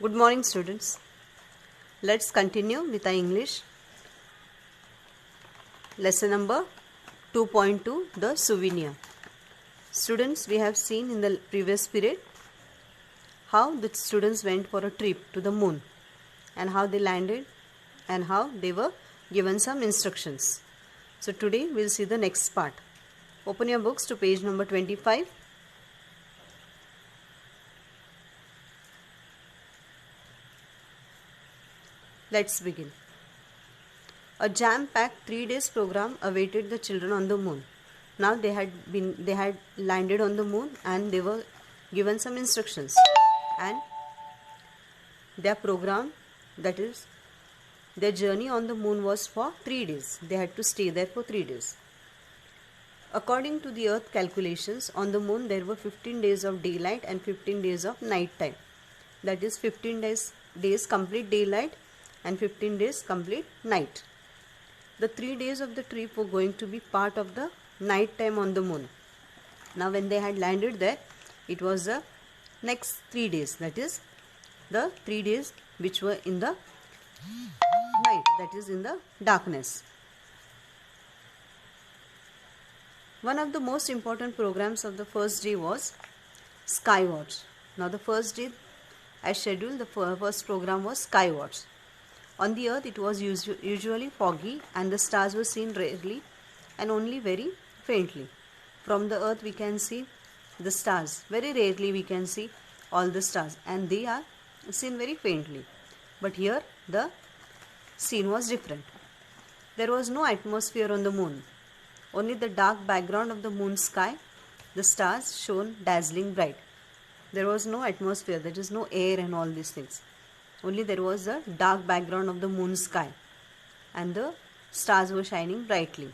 Good morning, students. Let's continue with our English. Lesson number 2.2, The Souvenir. Students, we have seen in the previous period how the students went for a trip to the moon and how they landed and how they were given some instructions. So today we'll see the next part. Open your books to page number 25. Let's begin. A jam-packed 3 days program awaited the children on the moon. Now they had landed on the moon and they were given some instructions. And their program, that is, their journey on the moon was for 3 days. They had to stay there for 3 days. According to the Earth calculations, on the moon there were 15 days of daylight and 15 days of night time. That is 15 days complete daylight and 15 days complete night. The 3 days of the trip were going to be part of the night time on the moon. Now when they had landed there, it was the next 3 days, that is the 3 days which were in the night, that is in the darkness. One of the most important programs of the first day was Skywatch. Now the first day, as scheduled, the first program was Skywatch. On the Earth, it was usually foggy and the stars were seen rarely and only very faintly. From the Earth, we can see the stars. Very rarely we can see all the stars and they are seen very faintly. But here, the scene was different. There was no atmosphere on the moon. Only the dark background of the moon sky, the stars shone dazzling bright. There was no atmosphere, there is no air and all these things. Only there was a dark background of the moon sky and the stars were shining brightly.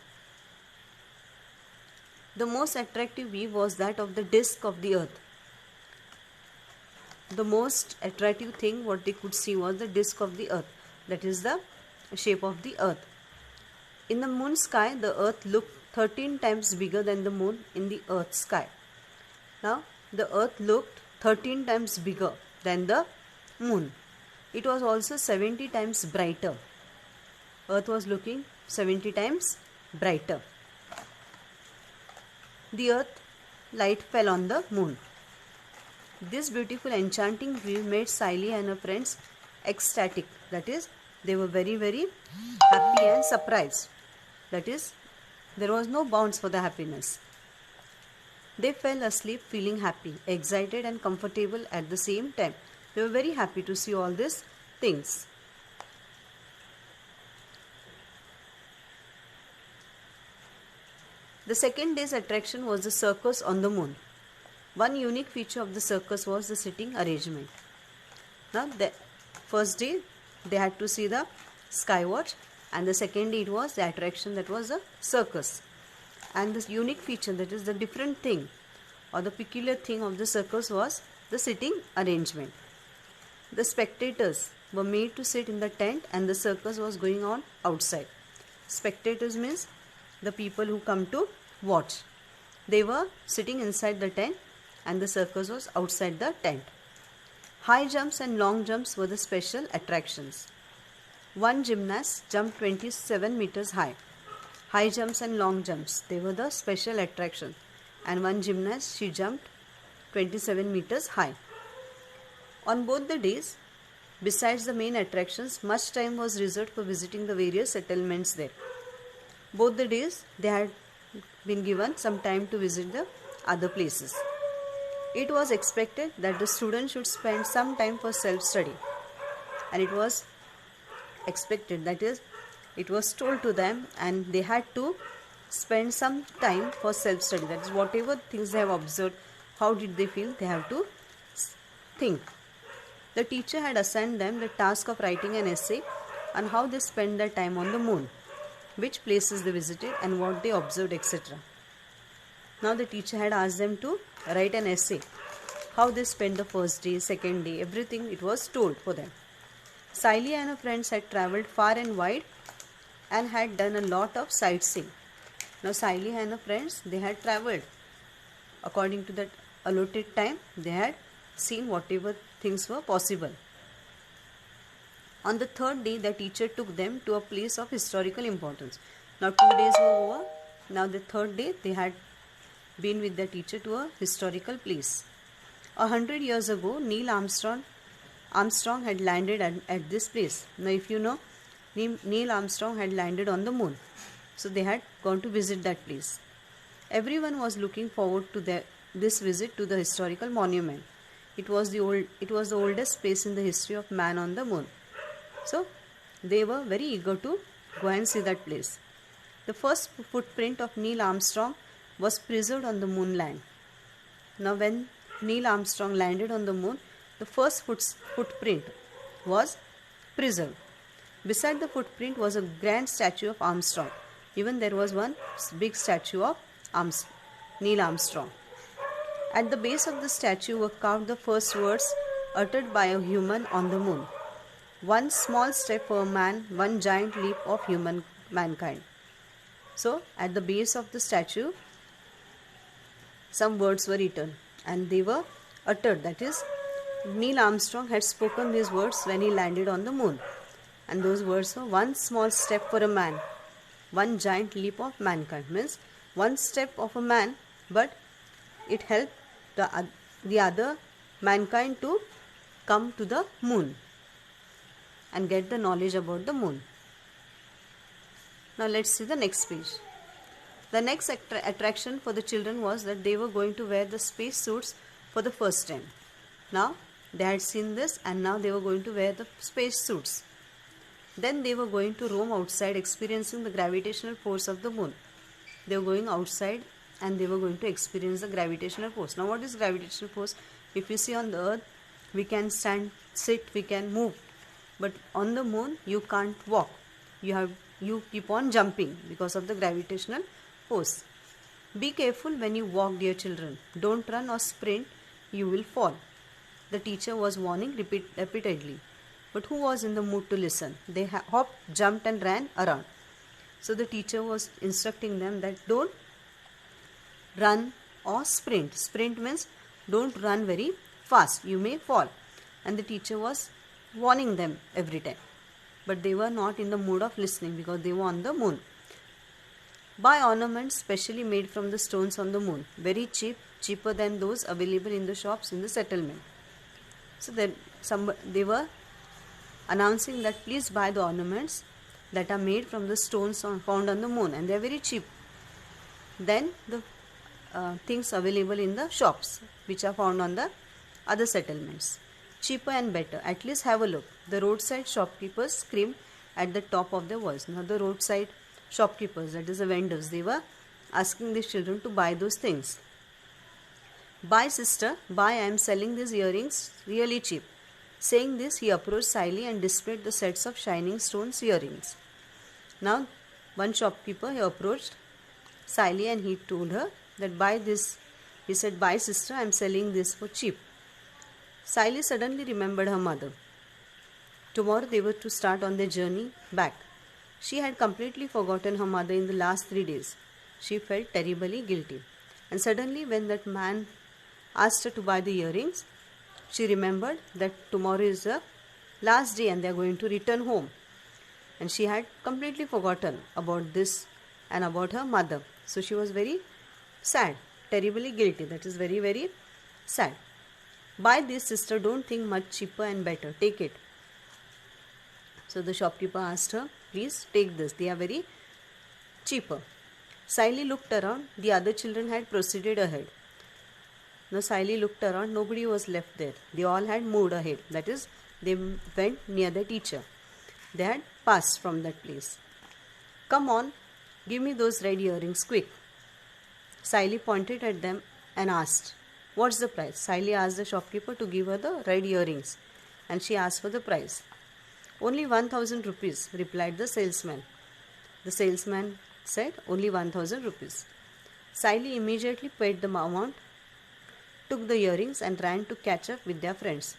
The most attractive view was that of the disk of the Earth. The most attractive thing what they could see was the disk of the Earth, that is the shape of the Earth. In the moon sky, the Earth looked 13 times bigger than the moon in the Earth sky. Now, the Earth looked 13 times bigger than the moon. It was also 70 times brighter. Earth was looking 70 times brighter. The Earth light fell on the moon. This beautiful enchanting view made Sally and her friends ecstatic. That is, they were very, very happy and surprised. That is, there was no bounds for the happiness. They fell asleep feeling happy, excited and comfortable at the same time. They were very happy to see all these things. The second day's attraction was the circus on the moon. One unique feature of the circus was the sitting arrangement. Now, the first day they had to see the Skywatch, and the second day it was the attraction, that was the circus. And this unique feature, that is the different thing or the peculiar thing of the circus, was the sitting arrangement. The spectators were made to sit in the tent and the circus was going on outside. Spectators means the people who come to watch. They were sitting inside the tent and the circus was outside the tent. High jumps and long jumps were the special attractions. One gymnast jumped 27 meters high. High jumps and long jumps, they were the special attraction. And one gymnast, she jumped 27 meters high. On both the days, besides the main attractions, much time was reserved for visiting the various settlements there. Both the days, they had been given some time to visit the other places. It was expected that the students should spend some time for self-study. And it was expected, that is, it was told to them and they had to spend some time for self-study. That is, whatever things they have observed, how did they feel, they have to think. The teacher had assigned them the task of writing an essay on how they spent their time on the moon, which places they visited and what they observed, etc. Now the teacher had asked them to write an essay, how they spent the first day, second day, everything it was told for them. Sally and her friends had travelled far and wide and had done a lot of sightseeing. Now Sally and her friends, they had travelled according to that allotted time. They had seen whatever things were possible. On the third day, the teacher took them to a place of historical importance. Now 2 days were over. Now the third day, they had been with their teacher to a historical place. 100 years ago, Neil Armstrong had landed at this place. Now if you know, Neil Armstrong had landed on the moon. So they had gone to visit that place. Everyone was looking forward to this visit to the historical monument. It was the oldest place in the history of man on the moon. So they were very eager to go and see that place. The first footprint of Neil Armstrong was preserved on the moon land. Now when Neil Armstrong landed on the moon, the first footprint was preserved. Beside the footprint was a grand statue of Armstrong. Even there was one big statue of Neil Armstrong. At the base of the statue were carved the first words uttered by a human on the moon. One small step for a man, one giant leap of mankind. So, at the base of the statue, some words were written and they were uttered. That is, Neil Armstrong had spoken these words when he landed on the moon. And those words were, one small step for a man, one giant leap of mankind. Means one step of a man, but it helped the other mankind to come to the moon and get the knowledge about the moon. Now let's see the next page. The next attraction for the children was that they were going to wear the space suits for the first time. Now they had seen this and now they were going to wear the space suits. Then they were going to roam outside experiencing the gravitational force of the moon. They were going outside and they were going to experience the gravitational force. Now what is gravitational force? If you see on the earth, we can stand, sit, we can move. But on the moon, you can't walk. You keep on jumping because of the gravitational force. Be careful when you walk, dear children. Don't run or sprint, you will fall. The teacher was warning repeatedly. But who was in the mood to listen? They hopped, jumped and ran around. So the teacher was instructing them that don't run or sprint. Sprint means don't run very fast. You may fall. And the teacher was warning them every time. But they were not in the mood of listening because they were on the moon. Buy ornaments specially made from the stones on the moon. Very cheap, cheaper than those available in the shops in the settlement. So then they were announcing that please buy the ornaments that are made from the stones found on the moon, and they are very cheap than the things available in the shops which are found on the other settlements. Cheaper and better. At least have a look. The roadside shopkeepers screamed at the top of their voice. Now the roadside shopkeepers, that is the vendors, they were asking these children to buy those things. Buy sister, buy, I am selling these earrings really cheap. Saying this, he approached Siley and displayed the sets of shining stones earrings. Now one shopkeeper, he approached Siley and he told her that buy this. He said, buy sister, I am selling this for cheap. Siley suddenly remembered her mother. Tomorrow they were to start on their journey back. She had completely forgotten her mother in the last 3 days. She felt terribly guilty. And suddenly when that man asked her to buy the earrings, she remembered that tomorrow is the last day and they are going to return home. And she had completely forgotten about this and about her mother. So she was very sad, terribly guilty. That is very, very sad. Buy this, sister, don't think much cheaper and better. Take it. So the shopkeeper asked her, please take this. They are very cheaper. Siley looked around. The other children had proceeded ahead. Now Siley looked around. Nobody was left there. They all had moved ahead. That is, they went near the teacher. They had passed from that place. Come on, give me those red earrings, quick. Siley pointed at them and asked, what's the price? Siley asked the shopkeeper to give her the red earrings and she asked for the price. Only 1,000 rupees, replied the salesman. The salesman said, only 1,000 rupees. Siley immediately paid the amount, took the earrings and ran to catch up with their friends.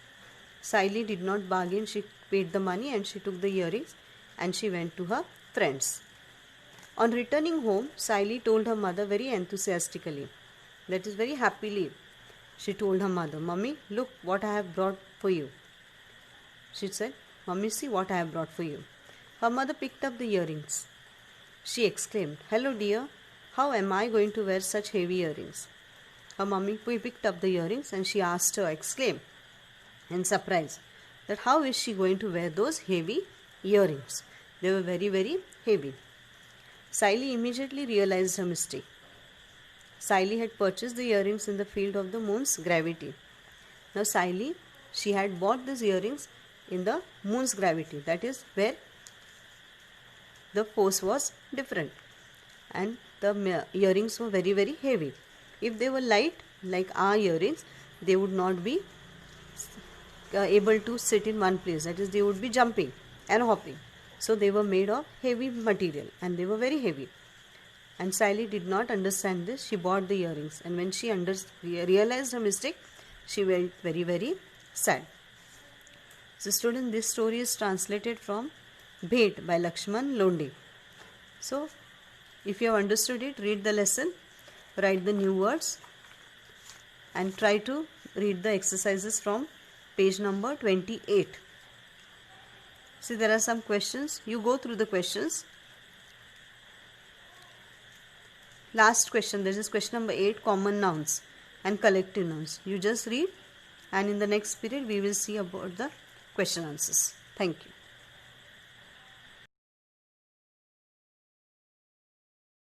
Siley did not bargain. She paid the money and she took the earrings and she went to her friends. On returning home, Siley told her mother very enthusiastically, that is very happily, she told her mother, Mummy, look what I have brought for you. She said, Mummy, see what I have brought for you. Her mother picked up the earrings. She exclaimed, "Hello dear, how am I going to wear such heavy earrings?" Her mummy picked up the earrings and she asked her, exclaimed in surprise, that how is she going to wear those heavy earrings? They were very, very heavy. Siley immediately realized her mistake. Siley had purchased the earrings in the field of the moon's gravity. Now Siley, she had bought these earrings in the moon's gravity, that is where the force was different, and the earrings were very, very heavy. If they were light like our earrings, they would not be able to sit in one place, that is they would be jumping and hopping. So they were made of heavy material and they were very heavy. And Siley did not understand this. She bought the earrings, and when she realized her mistake, she felt very, very sad. So student, this story is translated from Bhet by Lakshman Londe. So if you have understood it, read the lesson, write the new words, and try to read the exercises from page number 28. See, there are some questions. You go through the questions. Last question, this is question number 8, common nouns and collective nouns. You just read, and in the next period we will see about the question answers. Thank you.